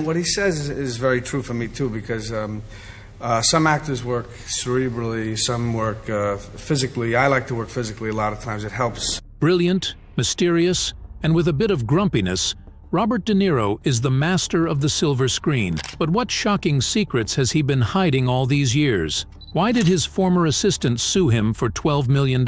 What he says is very true for me, too, because some actors work cerebrally, some work physically. I like to work physically a lot of times. It helps. Brilliant, mysterious, and with a bit of grumpiness, Robert De Niro is the master of the silver screen. But what shocking secrets has he been hiding all these years? Why did his former assistant sue him for $12 million?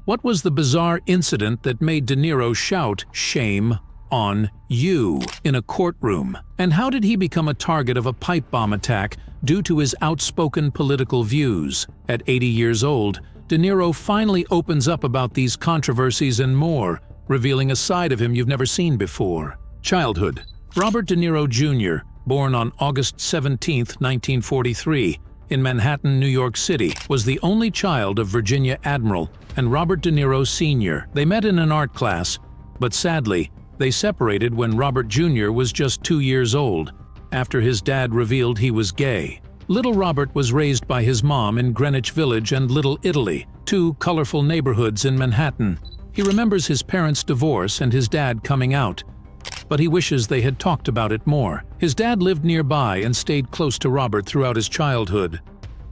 What was the bizarre incident that made De Niro shout, "Shame on you," in a courtroom? And how did he become a target of a pipe bomb attack due to his outspoken political views? At 80 years old, De Niro finally opens up about these controversies and more, revealing a side of him you've never seen before. Childhood. Robert De Niro Jr., born on August 17, 1943, in Manhattan, New York City, was the only child of Virginia Admiral and Robert De Niro Sr. They met in an art class, but sadly, they separated when Robert Jr. was just 2 years old, after his dad revealed he was gay. Little Robert was raised by his mom in Greenwich Village and Little Italy, two colorful neighborhoods in Manhattan. He remembers his parents' divorce and his dad coming out, but he wishes they had talked about it more. His dad lived nearby and stayed close to Robert throughout his childhood.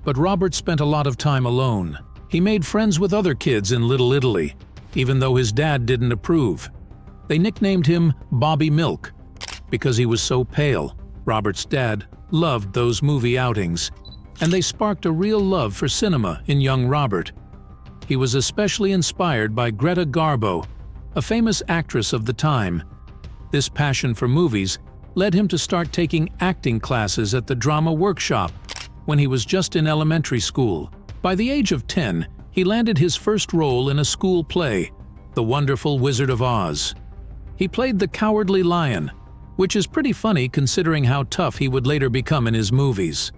But Robert spent a lot of time alone. He made friends with other kids in Little Italy, even though his dad didn't approve. They nicknamed him Bobby Milk because he was so pale. Robert's dad loved those movie outings, and they sparked a real love for cinema in young Robert. He was especially inspired by Greta Garbo, a famous actress of the time. This passion for movies led him to start taking acting classes at the drama workshop when he was just in elementary school. By the age of 10, he landed his first role in a school play, The Wonderful Wizard of Oz. He played the Cowardly Lion, which is pretty funny considering how tough he would later become in his movies.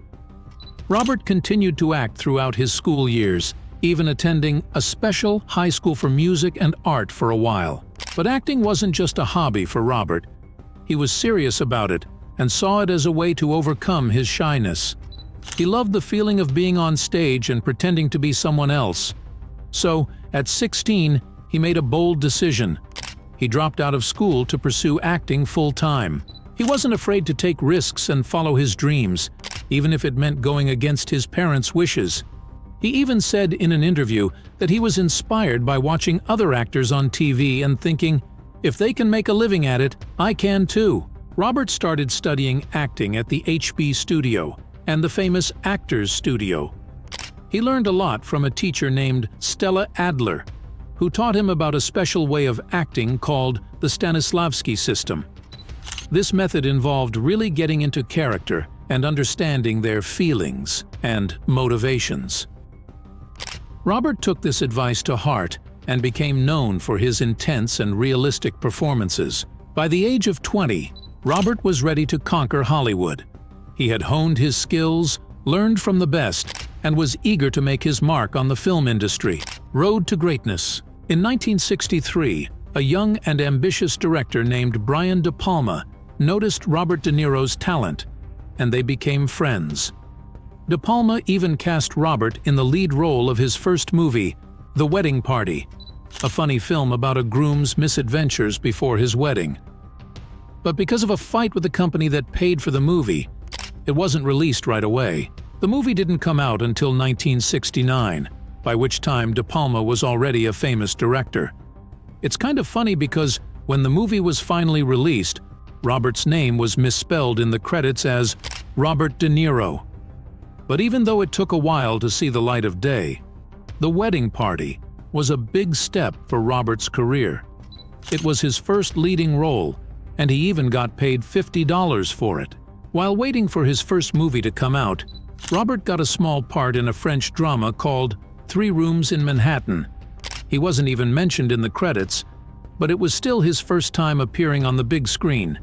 Robert continued to act throughout his school years, even attending a special high school for music and art for a while. But acting wasn't just a hobby for Robert. He was serious about it and saw it as a way to overcome his shyness. He loved the feeling of being on stage and pretending to be someone else. So, at 16, he made a bold decision. He dropped out of school to pursue acting full-time. He wasn't afraid to take risks and follow his dreams, even if it meant going against his parents' wishes. He even said in an interview that he was inspired by watching other actors on TV and thinking, "If they can make a living at it, I can too." Robert started studying acting at the HB Studio and the famous Actors Studio. He learned a lot from a teacher named Stella Adler, who taught him about a special way of acting called the Stanislavski system. This method involved really getting into character and understanding their feelings and motivations. Robert took this advice to heart and became known for his intense and realistic performances. By the age of 20, Robert was ready to conquer Hollywood. He had honed his skills, learned from the best, and was eager to make his mark on the film industry. Road to greatness. In 1963, a young and ambitious director named Brian De Palma noticed Robert De Niro's talent, and they became friends. De Palma even cast Robert in the lead role of his first movie, The Wedding Party, a funny film about a groom's misadventures before his wedding. But because of a fight with the company that paid for the movie, it wasn't released right away. The movie didn't come out until 1969, by which time De Palma was already a famous director. It's kind of funny because when the movie was finally released, Robert's name was misspelled in the credits as Robert De Niro. But even though it took a while to see the light of day, The Wedding Party was a big step for Robert's career. It was his first leading role, and he even got paid $50 for it. While waiting for his first movie to come out, Robert got a small part in a French drama called 3 Rooms in Manhattan. He wasn't even mentioned in the credits, but it was still his first time appearing on the big screen.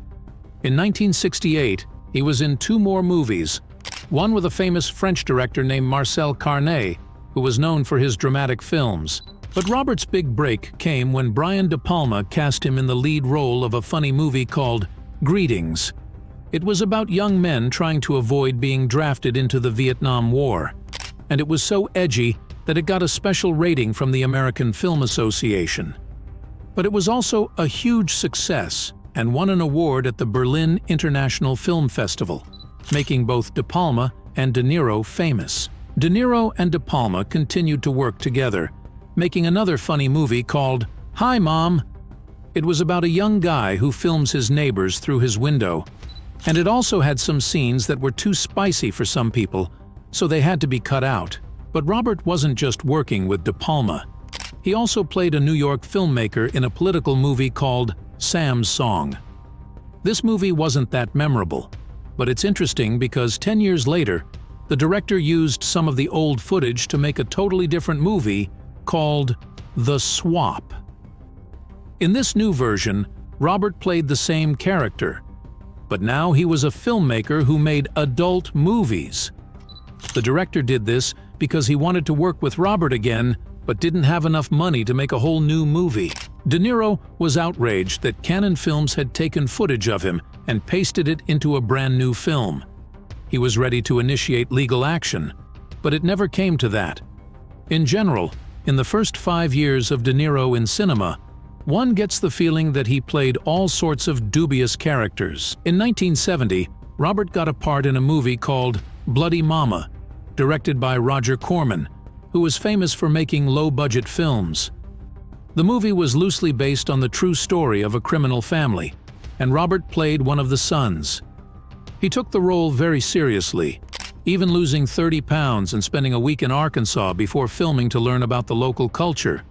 In 1968, he was in 2 more movies, one with a famous French director named Marcel Carné, who was known for his dramatic films. But Robert's big break came when Brian De Palma cast him in the lead role of a funny movie called Greetings. It was about young men trying to avoid being drafted into the Vietnam War, and it was so edgy that it got a special rating from the American Film Association. But it was also a huge success. and won an award at the Berlin International Film Festival, making both De Palma and De Niro famous. De Niro and De Palma continued to work together, making another funny movie called Hi, Mom. It was about a young guy who films his neighbors through his window, and it also had some scenes that were too spicy for some people, so they had to be cut out. But Robert wasn't just working with De Palma. He also played a New York filmmaker in a political movie called Sam's Song. This movie wasn't that memorable, but it's interesting because 10 years later, the director used some of the old footage to make a totally different movie called The Swap. In this new version, Robert played the same character, but now he was a filmmaker who made adult movies. The director did this because he wanted to work with Robert again, but didn't have enough money to make a whole new movie. De Niro was outraged that Cannon Films had taken footage of him and pasted it into a brand new film. He was ready to initiate legal action, but it never came to that. In general, in the first 5 years of De Niro in cinema, one gets the feeling that he played all sorts of dubious characters. In 1970, Robert got a part in a movie called Bloody Mama, directed by Roger Corman, who was famous for making low-budget films. The movie was loosely based on the true story of a criminal family, and Robert played one of the sons. He took the role very seriously, even losing 30 pounds and spending a week in Arkansas before filming to learn about the local culture.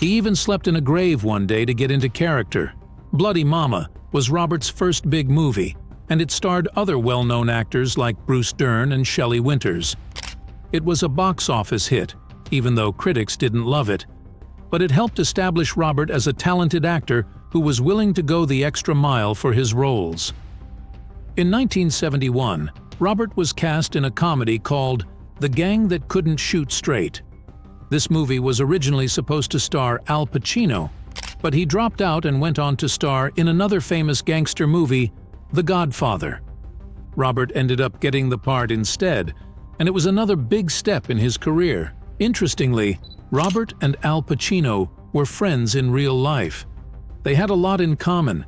He even slept in a grave one day to get into character. Bloody Mama was Robert's first big movie, and it starred other well-known actors like Bruce Dern and Shelley Winters. It was a box office hit, even though critics didn't love it, but it helped establish Robert as a talented actor who was willing to go the extra mile for his roles. In 1971, Robert was cast in a comedy called The Gang That Couldn't Shoot Straight. This movie was originally supposed to star Al Pacino, but he dropped out and went on to star in another famous gangster movie, The Godfather. Robert ended up getting the part instead, and it was another big step in his career. Interestingly, Robert and Al Pacino were friends in real life. They had a lot in common.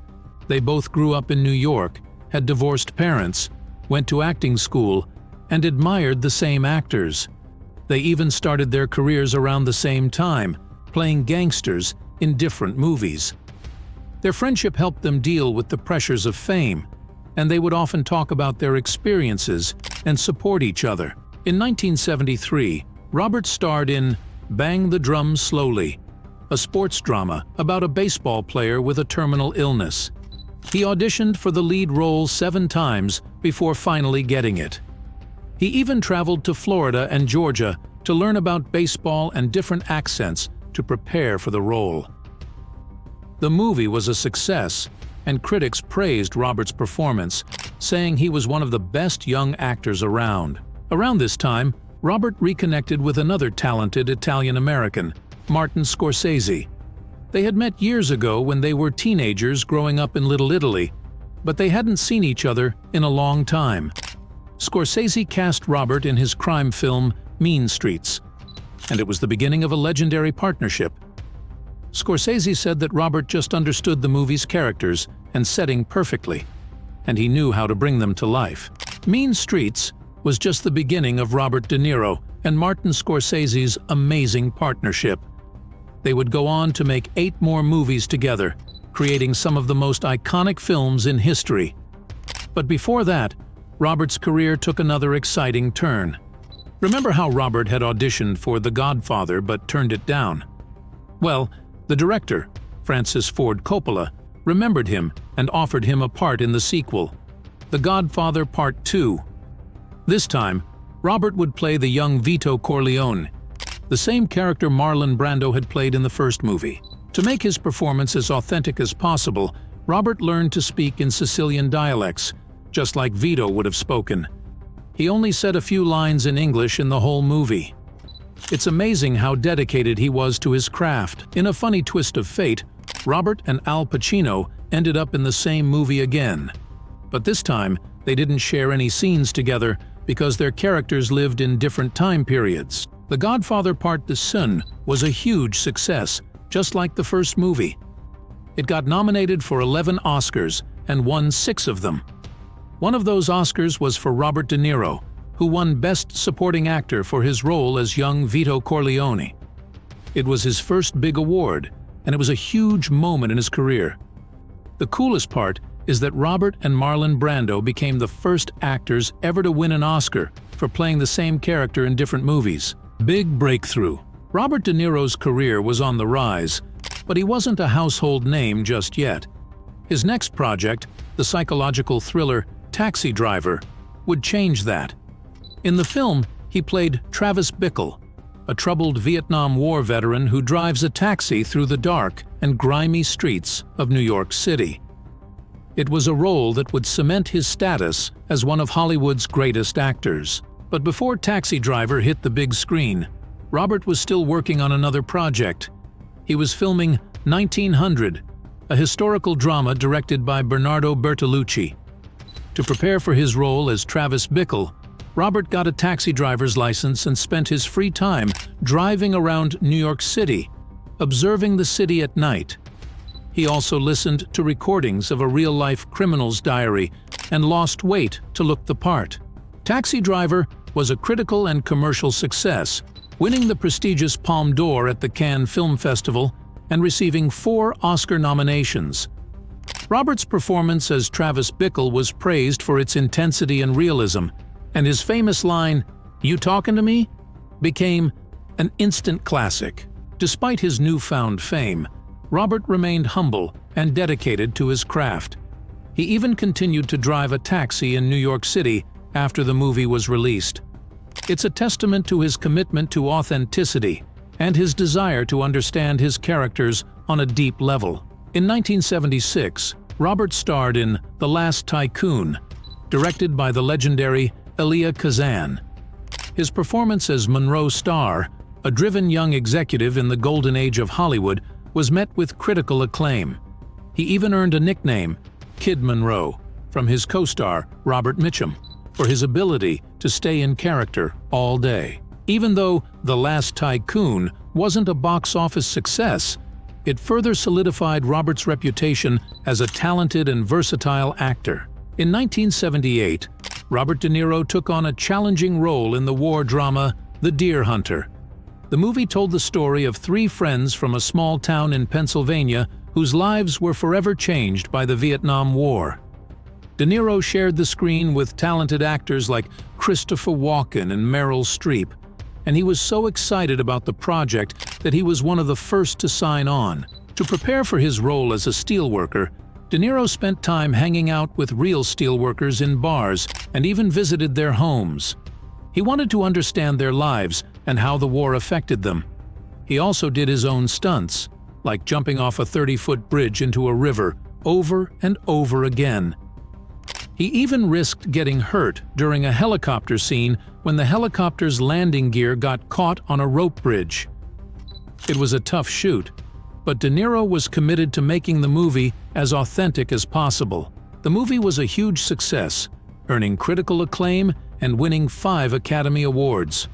They both grew up in New York, had divorced parents, went to acting school, and admired the same actors. They even started their careers around the same time, playing gangsters in different movies. Their friendship helped them deal with the pressures of fame, and they would often talk about their experiences and support each other. In 1973, Robert starred in Bang the Drum Slowly, a sports drama about a baseball player with a terminal illness. He auditioned for the lead role 7 times before finally getting it. He even traveled to Florida and Georgia to learn about baseball and different accents to prepare for the role. The movie was a success, and critics praised Robert's performance, saying he was one of the best young actors around. Around this time, Robert reconnected with another talented Italian-American, Martin Scorsese. They had met years ago when they were teenagers growing up in Little Italy, but they hadn't seen each other in a long time. Scorsese cast Robert in his crime film Mean Streets, and it was the beginning of a legendary partnership. Scorsese said that Robert just understood the movie's characters and setting perfectly, and he knew how to bring them to life. Mean Streets was just the beginning of Robert De Niro and Martin Scorsese's amazing partnership. They would go on to make 8 more movies together, creating some of the most iconic films in history. But before that, Robert's career took another exciting turn. Remember how Robert had auditioned for The Godfather but turned it down? Well, the director, Francis Ford Coppola, remembered him and offered him a part in the sequel, The Godfather Part 2. This time, Robert would play the young Vito Corleone, the same character Marlon Brando had played in the first movie. To make his performance as authentic as possible, Robert learned to speak in Sicilian dialects, just like Vito would have spoken. He only said a few lines in English in the whole movie. It's amazing how dedicated he was to his craft. In a funny twist of fate, Robert and Al Pacino ended up in the same movie again. But this time, they didn't share any scenes together because their characters lived in different time periods. The Godfather Part 2 was a huge success, just like the first movie. It got nominated for 11 Oscars and won 6 of them. One of those Oscars was for Robert De Niro, who won Best Supporting Actor for his role as young Vito Corleone. It was his first big award, and it was a huge moment in his career. The coolest part is that Robert and Marlon Brando became the first actors ever to win an Oscar for playing the same character in different movies. Big breakthrough. Robert De Niro's career was on the rise, but he wasn't a household name just yet. His next project, the psychological thriller Taxi Driver, would change that. In the film, he played Travis Bickle, a troubled Vietnam War veteran who drives a taxi through the dark and grimy streets of New York City. It was a role that would cement his status as one of Hollywood's greatest actors. But before Taxi Driver hit the big screen, Robert was still working on another project. He was filming 1900, a historical drama directed by Bernardo Bertolucci. To prepare for his role as Travis Bickle, Robert got a taxi driver's license and spent his free time driving around New York City, observing the city at night. He also listened to recordings of a real-life criminal's diary and lost weight to look the part. Taxi Driver was a critical and commercial success, winning the prestigious Palme d'Or at the Cannes Film Festival and receiving 4 Oscar nominations. Robert's performance as Travis Bickle was praised for its intensity and realism, and his famous line, "You talking to me?" became an instant classic. Despite his newfound fame, Robert remained humble and dedicated to his craft. He even continued to drive a taxi in New York City after the movie was released. It's a testament to his commitment to authenticity and his desire to understand his characters on a deep level. In 1976, Robert starred in The Last Tycoon, directed by the legendary Elia Kazan. His performance as Monroe Starr, a driven young executive in the golden age of Hollywood, was met with critical acclaim. He even earned a nickname, Kid Monroe, from his co-star Robert Mitchum, for his ability to stay in character all day. Even though The Last Tycoon wasn't a box office success, it further solidified Robert's reputation as a talented and versatile actor. In 1978, Robert De Niro took on a challenging role in the war drama The Deer Hunter. The movie told the story of 3 friends from a small town in Pennsylvania whose lives were forever changed by the Vietnam War. De Niro shared the screen with talented actors like Christopher Walken and Meryl Streep, and he was so excited about the project that he was one of the first to sign on. To prepare for his role as a steelworker, De Niro spent time hanging out with real steelworkers in bars and even visited their homes. He wanted to understand their lives and how the war affected them. He also did his own stunts, like jumping off a 30-foot bridge into a river over and over again. He even risked getting hurt during a helicopter scene when the helicopter's landing gear got caught on a rope bridge. It was a tough shoot, but De Niro was committed to making the movie as authentic as possible. The movie was a huge success, earning critical acclaim and winning 5 Academy Awards.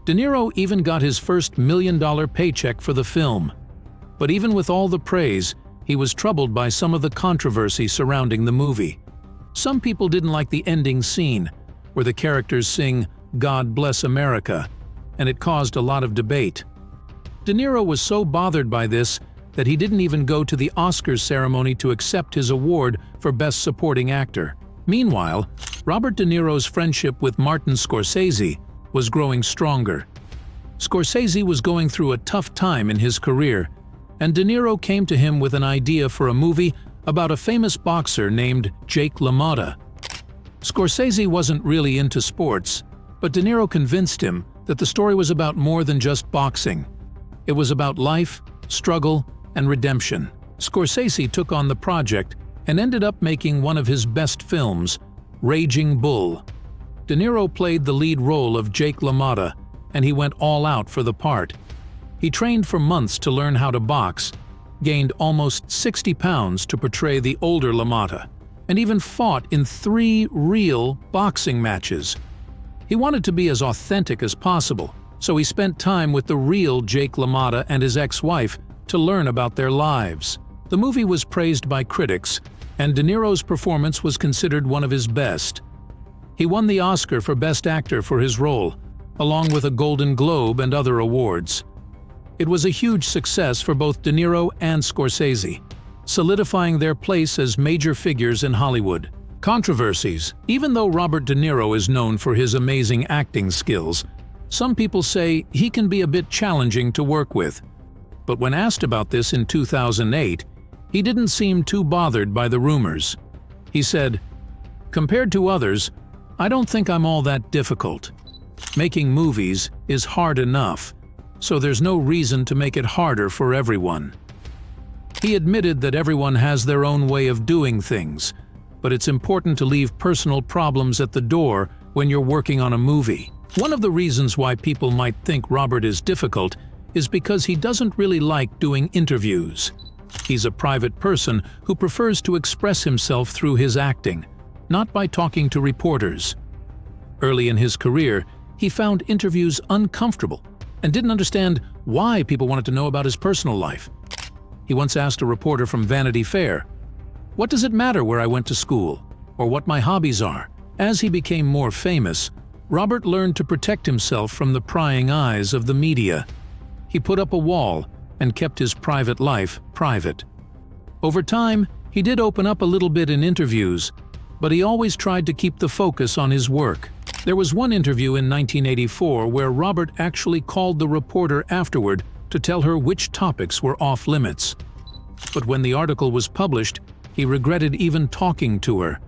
De Niro even got his first $1 million paycheck for the film. But even with all the praise, he was troubled by some of the controversy surrounding the movie. Some people didn't like the ending scene, where the characters sing "God Bless America," and it caused a lot of debate. De Niro was so bothered by this that he didn't even go to the Oscars ceremony to accept his award for Best Supporting Actor. Meanwhile, Robert De Niro's friendship with Martin Scorsese was growing stronger. Scorsese was going through a tough time in his career, and De Niro came to him with an idea for a movie about a famous boxer named Jake LaMotta. Scorsese wasn't really into sports, but De Niro convinced him that the story was about more than just boxing. It was about life, struggle, and redemption. Scorsese took on the project and ended up making one of his best films, Raging Bull. De Niro played the lead role of Jake LaMotta, and he went all out for the part. He trained for months to learn how to box, gained almost 60 pounds to portray the older LaMotta, and even fought in 3 real boxing matches. He wanted to be as authentic as possible, so he spent time with the real Jake LaMotta and his ex-wife to learn about their lives. The movie was praised by critics, and De Niro's performance was considered one of his best. He won the Oscar for Best Actor for his role, along with a Golden Globe and other awards. It was a huge success for both De Niro and Scorsese, solidifying their place as major figures in Hollywood. Controversies. Even though Robert De Niro is known for his amazing acting skills, some people say he can be a bit challenging to work with. But when asked about this in 2008, he didn't seem too bothered by the rumors. He said, "Compared to others, I don't think I'm all that difficult. Making movies is hard enough, so there's no reason to make it harder for everyone." He admitted that everyone has their own way of doing things, but it's important to leave personal problems at the door when you're working on a movie. One of the reasons why people might think Robert is difficult is because he doesn't really like doing interviews. He's a private person who prefers to express himself through his acting, not by talking to reporters. Early in his career, he found interviews uncomfortable and didn't understand why people wanted to know about his personal life. He once asked a reporter from Vanity Fair, "What does it matter where I went to school, or what my hobbies are?" As he became more famous, Robert learned to protect himself from the prying eyes of the media. He put up a wall and kept his private life private. Over time, he did open up a little bit in interviews, but he always tried to keep the focus on his work. There was one interview in 1984 where Robert actually called the reporter afterward to tell her which topics were off limits. But when the article was published, he regretted even talking to her.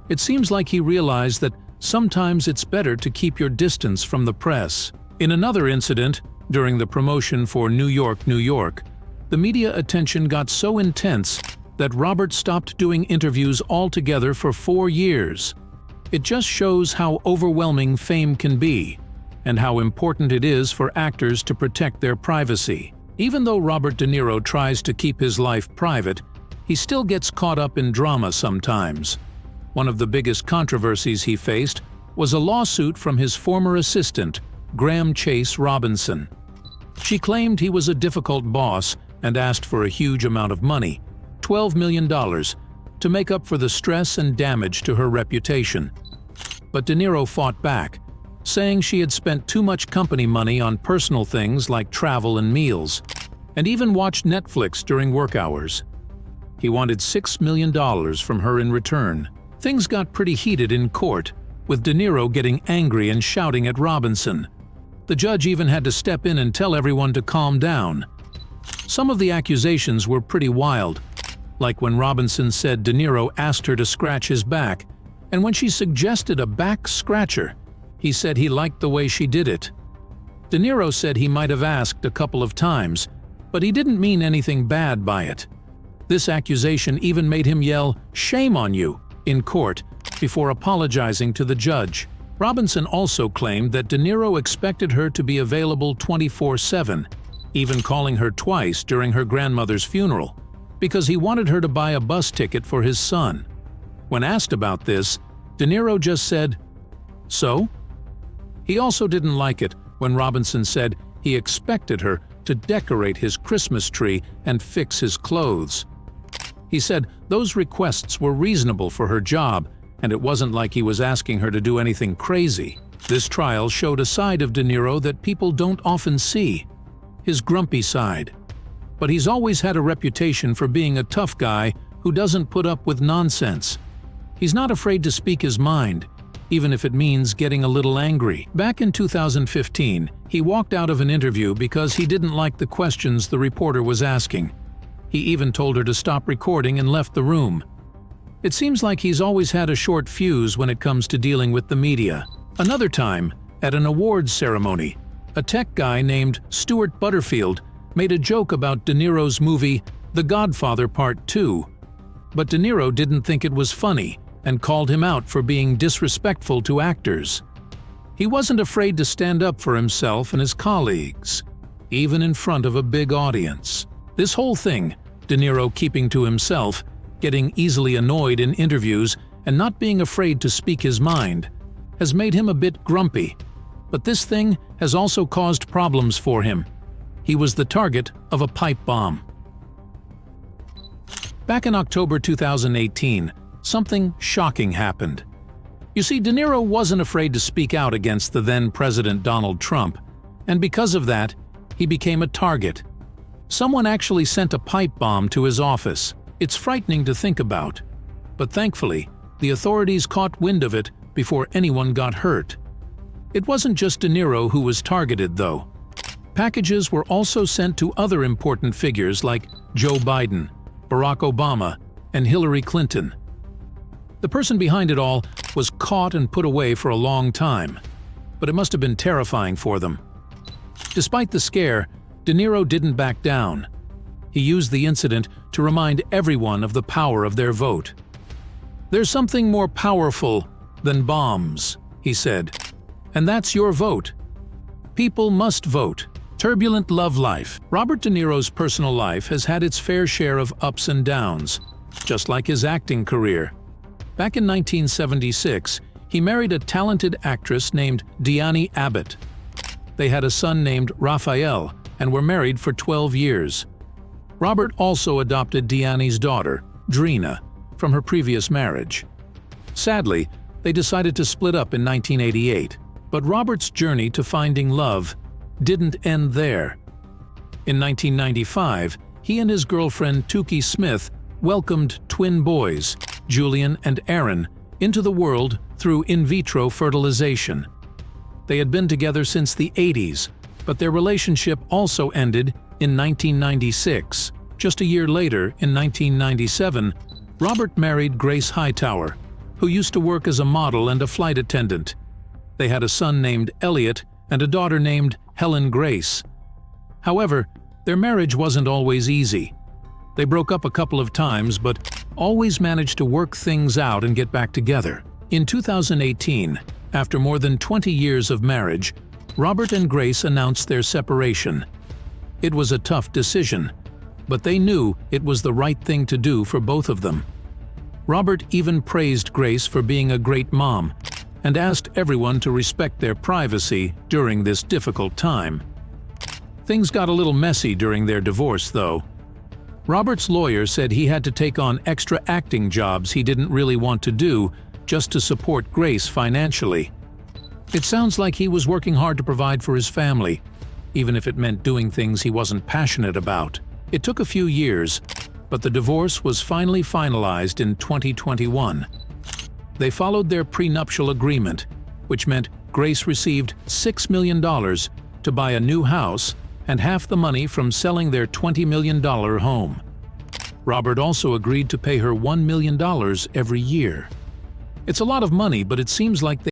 It seems like he realized that sometimes it's better to keep your distance from the press. In another incident, during the promotion for New York, New York, the media attention got so intense that Robert stopped doing interviews altogether for 4 years. It just shows how overwhelming fame can be, and how important it is for actors to protect their privacy. Even though Robert De Niro tries to keep his life private, he still gets caught up in drama sometimes. One of the biggest controversies he faced was a lawsuit from his former assistant, Graham Chase Robinson. She claimed he was a difficult boss and asked for a huge amount of money, $12 million, to make up for the stress and damage to her reputation. But De Niro fought back, saying she had spent too much company money on personal things like travel and meals, and even watched Netflix during work hours. He wanted $6 million from her in return. Things got pretty heated in court, with De Niro getting angry and shouting at Robinson. The judge even had to step in and tell everyone to calm down. Some of the accusations were pretty wild, like when Robinson said De Niro asked her to scratch his back, and when she suggested a back scratcher, he said he liked the way she did it. De Niro said he might have asked a couple of times, but he didn't mean anything bad by it. This accusation even made him yell, "Shame on you," in court before apologizing to the judge. Robinson also claimed that De Niro expected her to be available 24/7, even calling her twice during her grandmother's funeral, because he wanted her to buy a bus ticket for his son. When asked about this, De Niro just said, "So?" He also didn't like it when Robinson said he expected her to decorate his Christmas tree and fix his clothes. He said those requests were reasonable for her job, and it wasn't like he was asking her to do anything crazy. This trial showed a side of De Niro that people don't often see, his grumpy side. But he's always had a reputation for being a tough guy who doesn't put up with nonsense. He's not afraid to speak his mind, even if it means getting a little angry. Back in 2015, he walked out of an interview because he didn't like the questions the reporter was asking. He even told her to stop recording and left the room. It seems like he's always had a short fuse when it comes to dealing with the media. Another time, at an awards ceremony, a tech guy named Stuart Butterfield made a joke about De Niro's movie The Godfather Part 2. But De Niro didn't think it was funny and called him out for being disrespectful to actors. He wasn't afraid to stand up for himself and his colleagues, even in front of a big audience. This whole thing, De Niro keeping to himself, getting easily annoyed in interviews, and not being afraid to speak his mind, has made him a bit grumpy. But this thing has also caused problems for him. He was the target of a pipe bomb. Back in October 2018, something shocking happened. You see, De Niro wasn't afraid to speak out against the then-President Donald Trump, and because of that, he became a target. Someone actually sent a pipe bomb to his office. It's frightening to think about. But thankfully, the authorities caught wind of it before anyone got hurt. It wasn't just De Niro who was targeted, though. Packages were also sent to other important figures like Joe Biden, Barack Obama, and Hillary Clinton. The person behind it all was caught and put away for a long time, but it must have been terrifying for them. Despite the scare, De Niro didn't back down. He used the incident to remind everyone of the power of their vote. "There's something more powerful than bombs," he said, "and that's your vote. People must vote." Turbulent love life. Robert De Niro's personal life has had its fair share of ups and downs, just like his acting career. Back in 1976, he married a talented actress named Diani Abbott. They had a son named Raphael and were married for 12 years. Robert also adopted Diani's daughter, Drina, from her previous marriage. Sadly, they decided to split up in 1988, but Robert's journey to finding love didn't end there. In 1995, he and his girlfriend Tukey Smith welcomed twin boys, Julian and Aaron, into the world through in vitro fertilization. They had been together since the 80s, but their relationship also ended in 1996. Just a year later, in 1997, Robert married Grace Hightower, who used to work as a model and a flight attendant. They had a son named Elliot and a daughter named Helen Grace. However, their marriage wasn't always easy. They broke up a couple of times, but always managed to work things out and get back together. In 2018, after more than 20 years of marriage, Robert and Grace announced their separation. It was a tough decision, but they knew it was the right thing to do for both of them. Robert even praised Grace for being a great mom and asked everyone to respect their privacy during this difficult time. Things got a little messy during their divorce, though. Robert's lawyer said he had to take on extra acting jobs he didn't really want to do just to support Grace financially. It sounds like he was working hard to provide for his family, even if it meant doing things he wasn't passionate about. It took a few years, but the divorce was finally finalized in 2021. They followed their prenuptial agreement, which meant Grace received $6 million to buy a new house and half the money from selling their $20 million home. Robert also agreed to pay her $1 million every year. It's a lot of money, but it seems like they